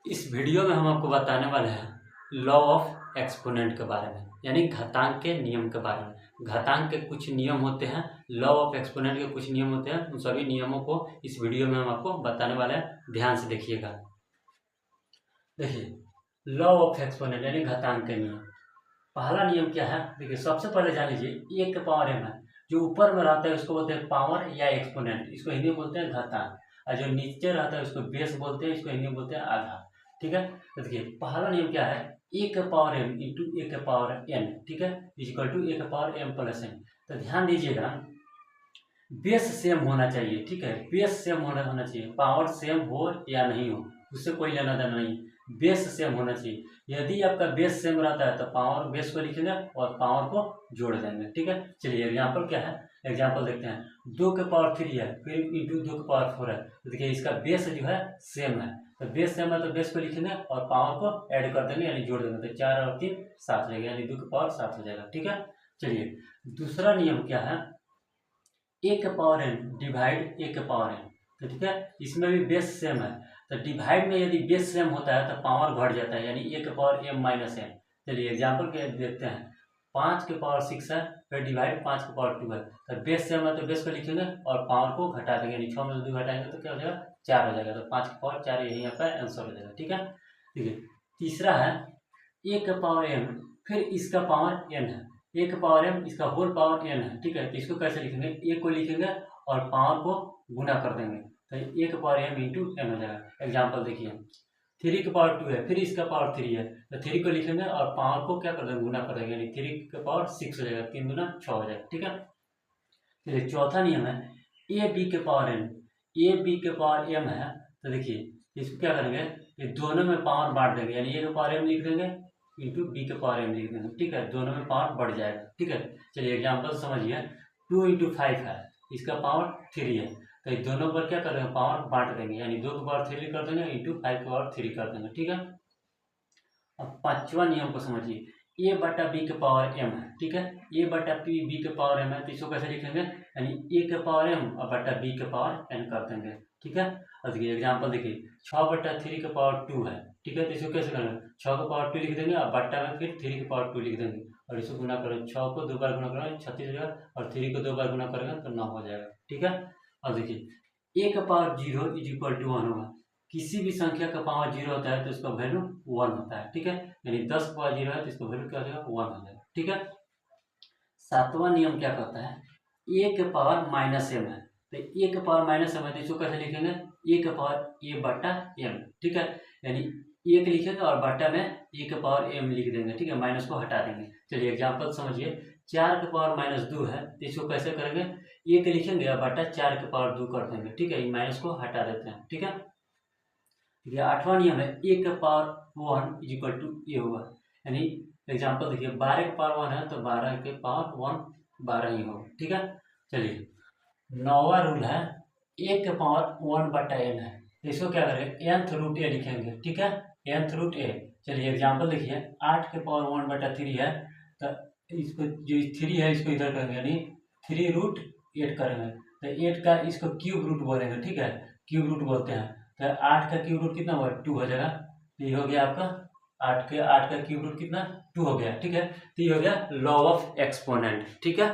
इस वीडियो में हम आपको बताने वाले हैं लॉ ऑफ एक्सपोनेंट के बारे में, यानी घातांक के नियम के बारे में। घातांक के कुछ नियम होते हैं, लॉ ऑफ एक्सपोनेंट के कुछ नियम होते हैं। उन सभी नियमों को इस वीडियो में हम आपको बताने वाले हैं, ध्यान से देखिएगा। देखिए, लॉ ऑफ एक्सपोनेंट यानी घातांक के नियम। पहला नियम क्या है, देखिए सबसे पहले जान लीजिए, एक के पावर m है, जो ऊपर में रहता है उसको बोलते हैं पावर या एक्सपोनेंट, इसको हिंदी में बोलते हैं घातांक। और जो नीचे रहता है उसको बेस बोलते हैं, इसको हिंदी में बोलते हैं आधा। ठीक है, तो देखिए पहला नियम क्या है, एक के पावर m इंटू एक के पावर n, ठीक है, इक्वल टू एक के पावर m प्लस n। तो ध्यान दीजिएगा, बेस सेम होना चाहिए। ठीक है, बेस सेम होना चाहिए, पावर सेम हो या नहीं हो उससे कोई लेना देना नहीं, बेस सेम होना चाहिए। यदि आपका बेस सेम रहता है तो पावर बेस को लिखेंगे और पावर को जोड़ देंगे। ठीक है, चलिए एग्जांपल क्या है, एग्जांपल देखते हैं। 2 के पावर 3 है, फिर इंटू 2 के पावर 4 है, तो देखिए इसका बेस जो है सेम है, तो बेस सेम है तो बेस को लिखेंगे और पावर को ऐड कर देंगे यानी जोड़ देंगे, तो 4 और 3 7 हो जाएगा, यानी 2 के पावर 7 हो जाएगा। ठीक है, चलिए दूसरा नियम क्या है, एक के पावर n डिवाइड एक के पावर n। तो ठीक है, इसमें भी बेस सेम है, तो डिवाइड में यदि बेस सेम होता है तो पावर घट जाता है, यानी एक के पावर m माइनस n। चलिए एग्जांपल के देखते हैं। 5 के पावर 6 है, फिर डिवाइड 5 के पावर 2 है, तो बेस सेम है तो बेस को लिखेंगे और पावर को घटा देंगे, यानी 6 में से 2 घटाएंगे तो क्या हो जाएगा, 4 हो जाएगा, तो 5 के पावर 4 यही आपका आंसर हो जाएगा। ठीक है, देखिए तीसरा है, एक का पावर m फिर इसका पावर n है, एक का पावर m इसका होल पावर n है। ठीक है, तो इसको कैसे लिखेंगे, एक को लिखेंगे और पावर को गुना कर देंगे, तो एक का पावर m इंटू n हो जाएगा। एग्जांपल देखिए, 3 का पावर 2 है, फिर इसका पावर 3 है, तो 3 को लिखेंगे और पावर को क्या कर देंगे, गुना कर देंगे, यानी 3 का पावर 6 हो जाएगा, 3 गुना 6 हो जाएगा। ठीक है, चलिए चौथा नियम है, ए बी के पावर n, ए बी के पावर m है, तो देखिए इसको क्या करेंगे, ये दोनों में पावर बांट देंगे, यानी ए के पावर m लिख देंगे इंटू बी के पावर m लिख देंगे। ठीक है, दोनों में पावर बढ़ जाएगा। ठीक है, चलिए एग्जांपल समझिए, 2 इंटू 5 है, इसका पावर 3 है, तो ये दोनों पर क्या कर देंगे, पावर बांट देंगे, यानी 2 के पावर 3 कर देंगे इंटू 5 के पावर 3 कर देंगे। ठीक है, अब पांचवा नियम को समझिए, ए बटा बी के पावर m है। ठीक है, ए बटा बी के पावर m है, तो इसको कैसे लिखेंगे, यानी ए के पावर m और बटा बी के पावर n कर देंगे। ठीक है, और देखिए एग्जांपल देखिए, 6 बटा 3 के पावर 2 है। ठीक है, तो इसको कैसे करेंगे, 6 के पावर 2 लिख देंगे और बट्टा में फिर 3 के पावर 2 लिख देंगे और इसको गुना करेंगे, 6 को 2 बार गुना करेंगे 36 हो जाएगा और 3 को 2 बार गुना करेंगे तो 9 हो जाएगा। ठीक है, और देखिए ए का पावर 0 इज इक्वल टू 1 होगा, किसी भी संख्या का पावर 0 होता है तो इसका वैल्यू 1 होता है। ठीक है, यानी 10 का पावर 0 है तो इसका वैल्यू क्या हो जाएगा, 1 हो जाएगा। ठीक है, सातवां नियम क्या कहता है, ए के पावर माइनस m है, तो ए के पावर माइनस m है, तो इसको कैसे लिखेंगे, ए के पावर ए बटा m। ठीक है, यानी एक लिखेंगे और बटा में ए के पावर m लिख देंगे। ठीक है, माइनस को हटा देंगे। चलिए एग्जांपल समझिए, 4 के पावर माइनस 2 है, तो इसको कैसे करेंगे, एक लिखेंगे और बटा 4 के पावर 2 कर देंगे। ठीक है, माइनस को हटा देते हैं। ठीक है, ये आठवां नियम है, ए के पावर 1 इज इक्वल टू ए होगा, यानी एग्जांपल देखिए, 12 के पावर 1 है तो 12 के पावर 1 12 ही होगा। ठीक है, चलिए नौवां रूल है, ए के पावर 1 बटा n है, तो इसको क्या करेंगे, nth रूट ए लिखेंगे। ठीक है, nth रूट ए। चलिए एग्जांपल देखिए, 8 के पावर 1 बटा 3 है, तो इसको जो 3 है इसको इधर करेंगे, यानी 3 रूट 8 करेंगे, तो 8 का इसको क्यूब रूट बोलेंगे। ठीक है, क्यूब रूट बोलते हैं, तो 8 का क्यूब रूट कितना हुआ, 2 हो जाएगा, तो ये हो गया आपका 8 का क्यूब रूट कितना, 2 हो गया। ठीक है, तो ये हो गया लॉ ऑफ एक्सपोनेंट। ठीक है।